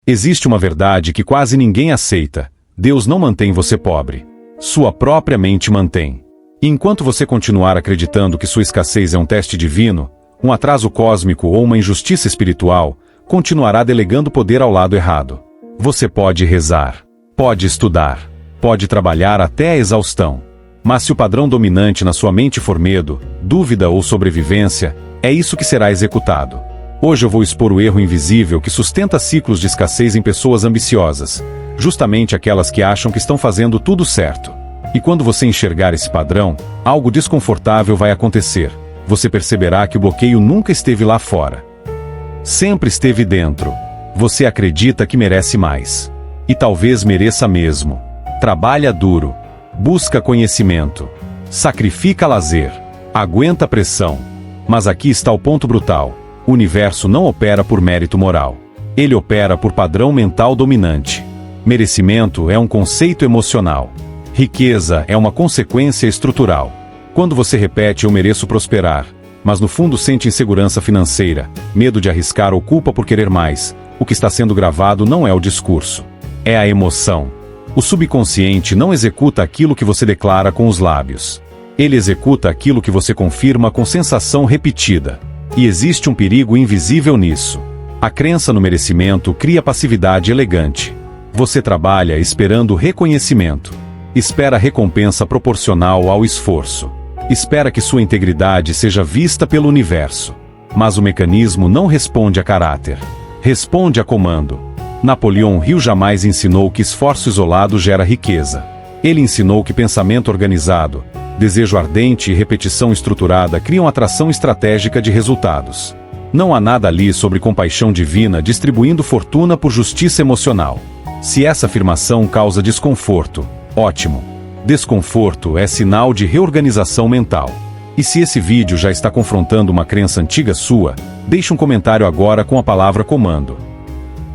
Existe uma verdade que quase ninguém aceita: Deus não mantém você pobre. Sua própria mente mantém. E enquanto você continuar acreditando que sua escassez é um teste divino, um atraso cósmico ou uma injustiça espiritual, continuará delegando poder ao lado errado. Você pode rezar, pode estudar, pode trabalhar até a exaustão. Mas se o padrão dominante na sua mente for medo, dúvida ou sobrevivência, é isso que será executado. Hoje eu vou expor o erro invisível que sustenta ciclos de escassez em pessoas ambiciosas, justamente aquelas que acham que estão fazendo tudo certo. E quando você enxergar esse padrão, algo desconfortável vai acontecer. Você perceberá que o bloqueio nunca esteve lá fora. Sempre esteve dentro. Você acredita que merece mais. E talvez mereça mesmo. Trabalha duro. Busca conhecimento. Sacrifica lazer. Aguenta pressão. Mas aqui está o ponto brutal. O universo não opera por mérito moral. Ele opera por padrão mental dominante. Merecimento é um conceito emocional. Riqueza é uma consequência estrutural. Quando você repete "eu mereço prosperar", mas no fundo sente insegurança financeira, medo de arriscar ou culpa por querer mais, o que está sendo gravado não é o discurso. É a emoção. O subconsciente não executa aquilo que você declara com os lábios. Ele executa aquilo que você confirma com sensação repetida. E existe um perigo invisível nisso. A crença no merecimento cria passividade elegante. Você trabalha esperando reconhecimento. Espera recompensa proporcional ao esforço. Espera que sua integridade seja vista pelo universo. Mas o mecanismo não responde a caráter. Responde a comando. Napoleão Hill jamais ensinou que esforço isolado gera riqueza. Ele ensinou que pensamento organizado, desejo ardente e repetição estruturada criam atração estratégica de resultados. Não há nada ali sobre compaixão divina distribuindo fortuna por justiça emocional. Se essa afirmação causa desconforto, ótimo. Desconforto é sinal de reorganização mental. E se esse vídeo já está confrontando uma crença antiga sua, deixe um comentário agora com a palavra comando.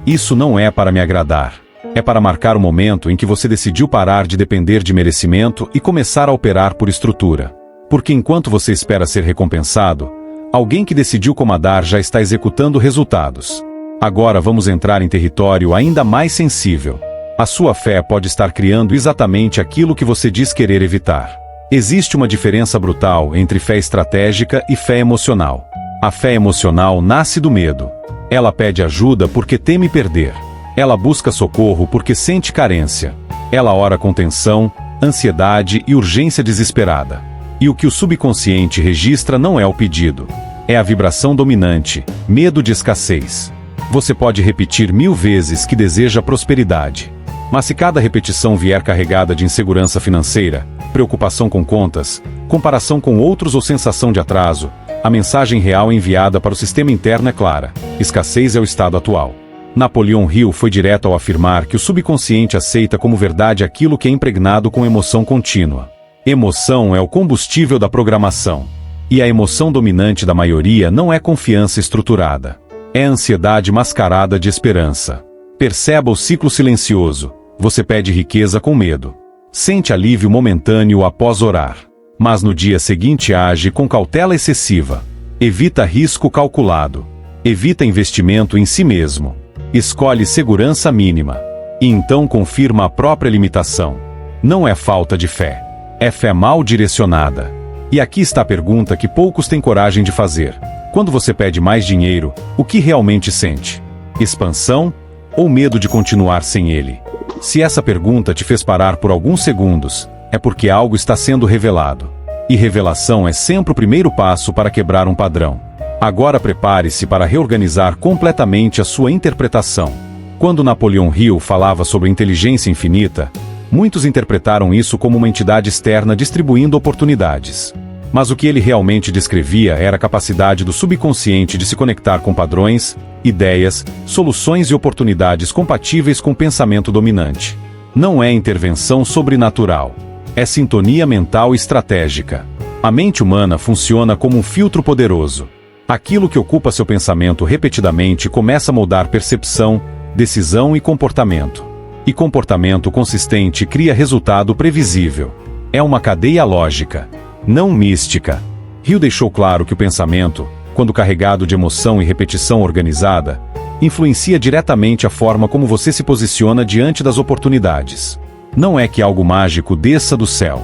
Isso não é para me agradar. É para marcar o momento em que você decidiu parar de depender de merecimento e começar a operar por estrutura. Porque enquanto você espera ser recompensado, alguém que decidiu comandar já está executando resultados. Agora vamos entrar em território ainda mais sensível. A sua fé pode estar criando exatamente aquilo que você diz querer evitar. Existe uma diferença brutal entre fé estratégica e fé emocional. A fé emocional nasce do medo. Ela pede ajuda porque teme perder. Ela busca socorro porque sente carência. Ela ora com tensão, ansiedade e urgência desesperada. E o que o subconsciente registra não é o pedido. É a vibração dominante, medo de escassez. Você pode repetir 1000 vezes que deseja prosperidade. Mas se cada repetição vier carregada de insegurança financeira, preocupação com contas, comparação com outros ou sensação de atraso, a mensagem real enviada para o sistema interno é clara: escassez é o estado atual. Napoleão Hill foi direto ao afirmar que o subconsciente aceita como verdade aquilo que é impregnado com emoção contínua. Emoção é o combustível da programação. E a emoção dominante da maioria não é confiança estruturada. É ansiedade mascarada de esperança. Perceba o ciclo silencioso. Você pede riqueza com medo. Sente alívio momentâneo após orar. Mas no dia seguinte age com cautela excessiva. Evita risco calculado. Evita investimento em si mesmo. Escolhe segurança mínima. E então confirma a própria limitação. Não é falta de fé. É fé mal direcionada. E aqui está a pergunta que poucos têm coragem de fazer. Quando você pede mais dinheiro, o que realmente sente? Expansão ou medo de continuar sem ele? Se essa pergunta te fez parar por alguns segundos, é porque algo está sendo revelado. E revelação é sempre o primeiro passo para quebrar um padrão. Agora prepare-se para reorganizar completamente a sua interpretação. Quando Napoleão Hill falava sobre inteligência infinita, muitos interpretaram isso como uma entidade externa distribuindo oportunidades. Mas o que ele realmente descrevia era a capacidade do subconsciente de se conectar com padrões, ideias, soluções e oportunidades compatíveis com o pensamento dominante. Não é intervenção sobrenatural. É sintonia mental estratégica. A mente humana funciona como um filtro poderoso. Aquilo que ocupa seu pensamento repetidamente começa a moldar percepção, decisão e comportamento. E comportamento consistente cria resultado previsível. É uma cadeia lógica, não mística. Hill deixou claro que o pensamento, quando carregado de emoção e repetição organizada, influencia diretamente a forma como você se posiciona diante das oportunidades. Não é que algo mágico desça do céu.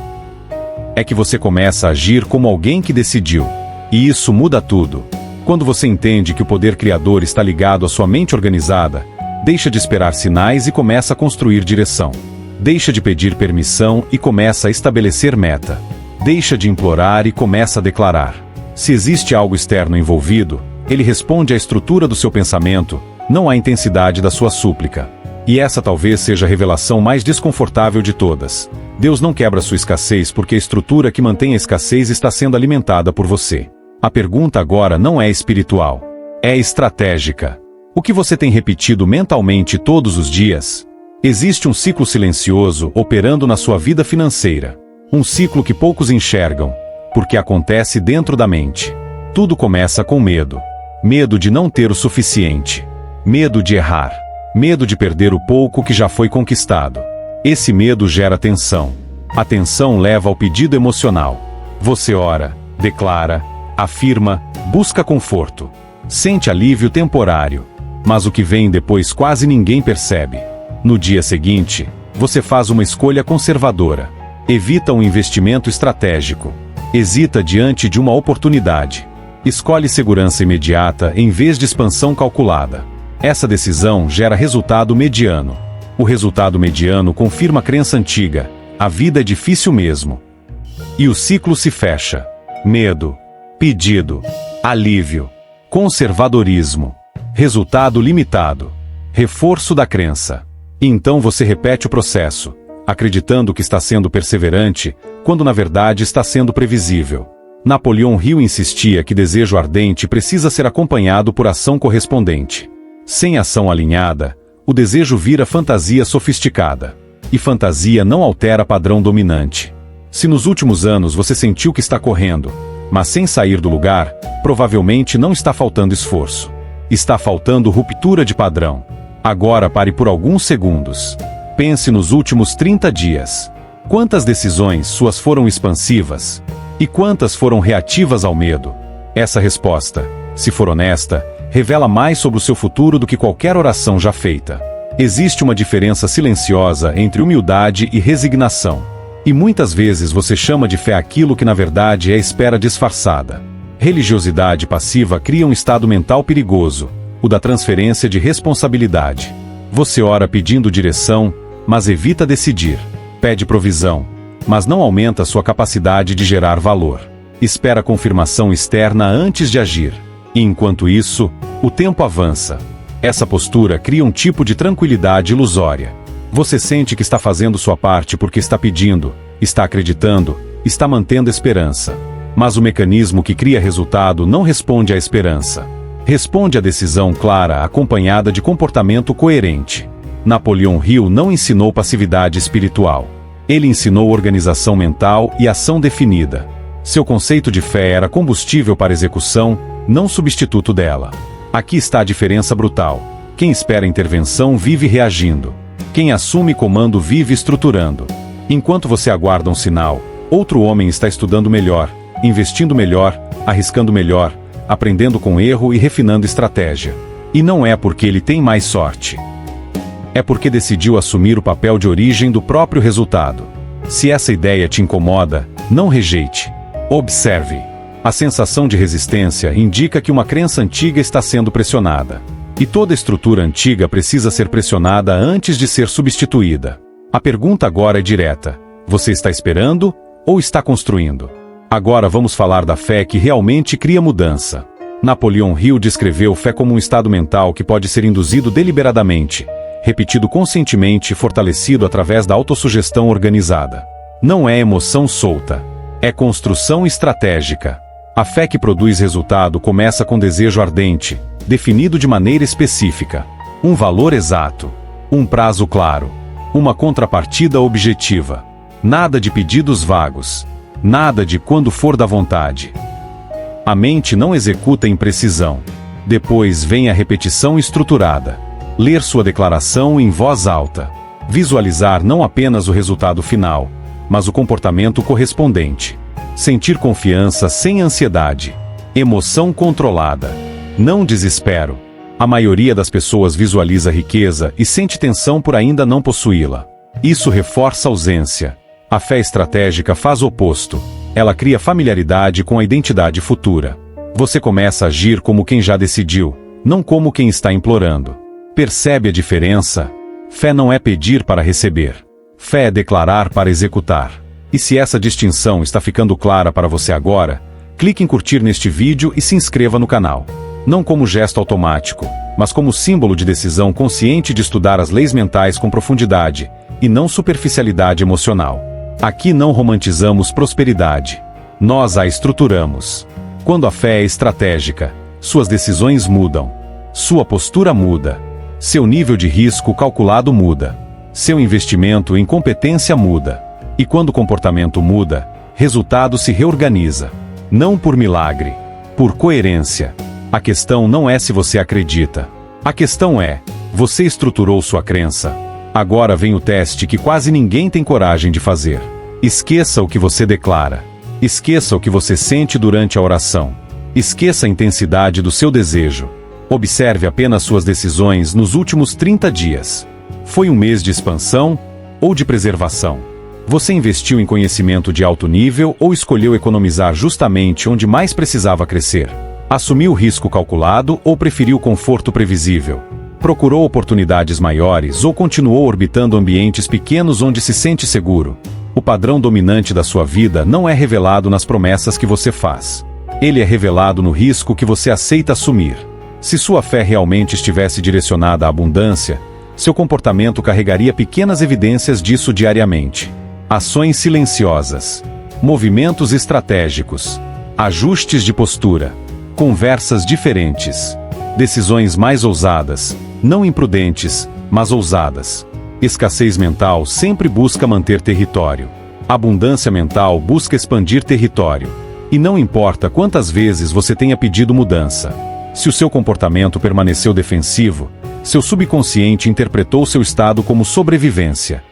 É que você começa a agir como alguém que decidiu. E isso muda tudo. Quando você entende que o poder criador está ligado à sua mente organizada, deixa de esperar sinais e começa a construir direção. Deixa de pedir permissão e começa a estabelecer meta. Deixa de implorar e começa a declarar. Se existe algo externo envolvido, ele responde à estrutura do seu pensamento, não à intensidade da sua súplica. E essa talvez seja a revelação mais desconfortável de todas. Deus não quebra sua escassez porque a estrutura que mantém a escassez está sendo alimentada por você. A pergunta agora não é espiritual. É estratégica. O que você tem repetido mentalmente todos os dias? Existe um ciclo silencioso operando na sua vida financeira. Um ciclo que poucos enxergam, porque acontece dentro da mente. Tudo começa com medo. Medo de não ter o suficiente. Medo de errar. Medo de perder o pouco que já foi conquistado. Esse medo gera tensão. A tensão leva ao pedido emocional. Você ora, declara, afirma, busca conforto. Sente alívio temporário. Mas o que vem depois quase ninguém percebe. No dia seguinte, você faz uma escolha conservadora. Evita um investimento estratégico. Hesita diante de uma oportunidade. Escolhe segurança imediata em vez de expansão calculada. Essa decisão gera resultado mediano. O resultado mediano confirma a crença antiga. A vida é difícil mesmo. E o ciclo se fecha. Medo. Pedido. Alívio. Conservadorismo. Resultado limitado. Reforço da crença. Então você repete o processo, acreditando que está sendo perseverante, quando na verdade está sendo previsível. Napoleão Hill insistia que desejo ardente precisa ser acompanhado por ação correspondente. Sem ação alinhada, o desejo vira fantasia sofisticada. E fantasia não altera padrão dominante. Se nos últimos anos você sentiu que está correndo, mas sem sair do lugar, provavelmente não está faltando esforço. Está faltando ruptura de padrão. Agora pare por alguns segundos. Pense nos últimos 30 dias. Quantas decisões suas foram expansivas? E quantas foram reativas ao medo? Essa resposta, se for honesta, revela mais sobre o seu futuro do que qualquer oração já feita. Existe uma diferença silenciosa entre humildade e resignação. E muitas vezes você chama de fé aquilo que na verdade é espera disfarçada. Religiosidade passiva cria um estado mental perigoso, o da transferência de responsabilidade. Você ora pedindo direção, mas evita decidir. Pede provisão, mas não aumenta sua capacidade de gerar valor. Espera confirmação externa antes de agir. E enquanto isso, o tempo avança. Essa postura cria um tipo de tranquilidade ilusória. Você sente que está fazendo sua parte porque está pedindo, está acreditando, está mantendo esperança. Mas o mecanismo que cria resultado não responde à esperança. Responde à decisão clara acompanhada de comportamento coerente. Napoleão Hill não ensinou passividade espiritual. Ele ensinou organização mental e ação definida. Seu conceito de fé era combustível para execução, não substituto dela. Aqui está a diferença brutal. Quem espera intervenção vive reagindo. Quem assume comando vive estruturando. Enquanto você aguarda um sinal, outro homem está estudando melhor, investindo melhor, arriscando melhor, aprendendo com erro e refinando estratégia. E não é porque ele tem mais sorte. É porque decidiu assumir o papel de origem do próprio resultado. Se essa ideia te incomoda, não rejeite. Observe. A sensação de resistência indica que uma crença antiga está sendo pressionada. E toda estrutura antiga precisa ser pressionada antes de ser substituída. A pergunta agora é direta. Você está esperando ou está construindo? Agora vamos falar da fé que realmente cria mudança. Napoleão Hill descreveu fé como um estado mental que pode ser induzido deliberadamente, repetido conscientemente e fortalecido através da autossugestão organizada. Não é emoção solta. É construção estratégica. A fé que produz resultado começa com desejo ardente, definido de maneira específica. Um valor exato. Um prazo claro. Uma contrapartida objetiva. Nada de pedidos vagos. Nada de quando for da vontade. A mente não executa em precisão. Depois vem a repetição estruturada. Ler sua declaração em voz alta. Visualizar não apenas o resultado final, mas o comportamento correspondente. Sentir confiança sem ansiedade. Emoção controlada. Não desespero. A maioria das pessoas visualiza riqueza e sente tensão por ainda não possuí-la. Isso reforça a ausência. A fé estratégica faz o oposto. Ela cria familiaridade com a identidade futura. Você começa a agir como quem já decidiu, não como quem está implorando. Percebe a diferença? Fé não é pedir para receber. Fé é declarar para executar. E se essa distinção está ficando clara para você agora, clique em curtir neste vídeo e se inscreva no canal. Não como gesto automático, mas como símbolo de decisão consciente de estudar as leis mentais com profundidade, e não superficialidade emocional. Aqui não romantizamos prosperidade. Nós a estruturamos. Quando a fé é estratégica, suas decisões mudam. Sua postura muda. Seu nível de risco calculado muda. Seu investimento em competência muda. E quando o comportamento muda, resultado se reorganiza. Não por milagre, por coerência. A questão não é se você acredita. A questão é, você estruturou sua crença. Agora vem o teste que quase ninguém tem coragem de fazer. Esqueça o que você declara. Esqueça o que você sente durante a oração. Esqueça a intensidade do seu desejo. Observe apenas suas decisões nos últimos 30 dias. Foi um mês de expansão ou de preservação? Você investiu em conhecimento de alto nível ou escolheu economizar justamente onde mais precisava crescer? Assumiu risco calculado ou preferiu conforto previsível? Procurou oportunidades maiores ou continuou orbitando ambientes pequenos onde se sente seguro? O padrão dominante da sua vida não é revelado nas promessas que você faz. Ele é revelado no risco que você aceita assumir. Se sua fé realmente estivesse direcionada à abundância, seu comportamento carregaria pequenas evidências disso diariamente. Ações silenciosas, movimentos estratégicos, ajustes de postura, conversas diferentes, decisões mais ousadas, não imprudentes, mas ousadas. Escassez mental sempre busca manter território. Abundância mental busca expandir território. E não importa quantas vezes você tenha pedido mudança. Se o seu comportamento permaneceu defensivo, seu subconsciente interpretou seu estado como sobrevivência.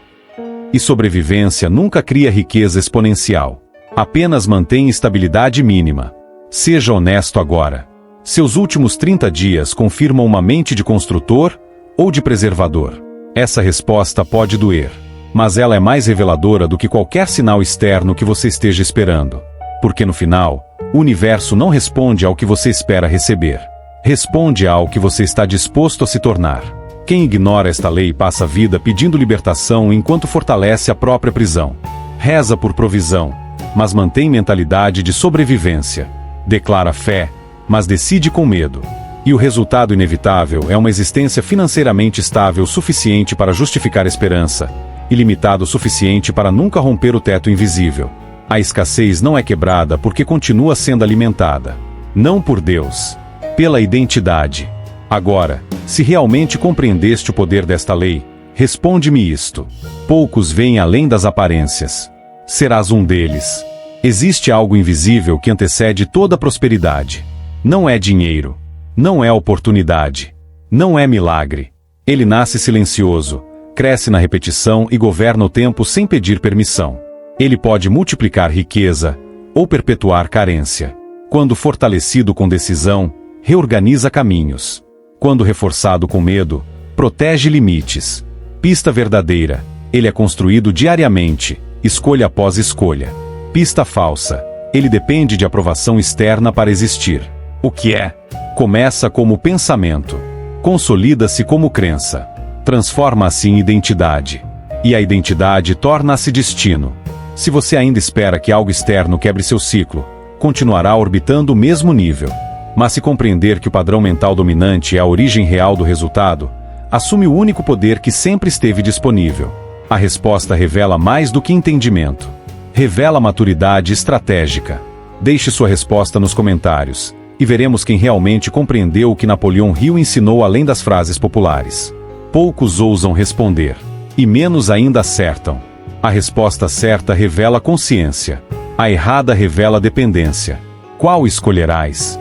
E sobrevivência nunca cria riqueza exponencial. Apenas mantém estabilidade mínima. Seja honesto agora. Seus últimos 30 dias confirmam uma mente de construtor ou de preservador? Essa resposta pode doer, mas ela é mais reveladora do que qualquer sinal externo que você esteja esperando. Porque no final, o universo não responde ao que você espera receber. Responde ao que você está disposto a se tornar. Quem ignora esta lei passa a vida pedindo libertação enquanto fortalece a própria prisão. Reza por provisão, mas mantém mentalidade de sobrevivência. Declara fé, mas decide com medo. E o resultado inevitável é uma existência financeiramente estável suficiente para justificar esperança, ilimitado o suficiente para nunca romper o teto invisível. A escassez não é quebrada porque continua sendo alimentada. Não por Deus, pela identidade. Agora, se realmente compreendeste o poder desta lei, responde-me isto. Poucos veem além das aparências. Serás um deles. Existe algo invisível que antecede toda prosperidade. Não é dinheiro. Não é oportunidade. Não é milagre. Ele nasce silencioso, cresce na repetição e governa o tempo sem pedir permissão. Ele pode multiplicar riqueza ou perpetuar carência. Quando fortalecido com decisão, reorganiza caminhos. Quando reforçado com medo, protege limites. Pista verdadeira. Ele é construído diariamente, escolha após escolha. Pista falsa. Ele depende de aprovação externa para existir. O que é? Começa como pensamento. Consolida-se como crença. Transforma-se em identidade. E a identidade torna-se destino. Se você ainda espera que algo externo quebre seu ciclo, continuará orbitando o mesmo nível. Mas se compreender que o padrão mental dominante é a origem real do resultado, assume o único poder que sempre esteve disponível. A resposta revela mais do que entendimento. Revela maturidade estratégica. Deixe sua resposta nos comentários, e veremos quem realmente compreendeu o que Napoleão Hill ensinou além das frases populares. Poucos ousam responder, e menos ainda acertam. A resposta certa revela consciência. A errada revela dependência. Qual escolherás?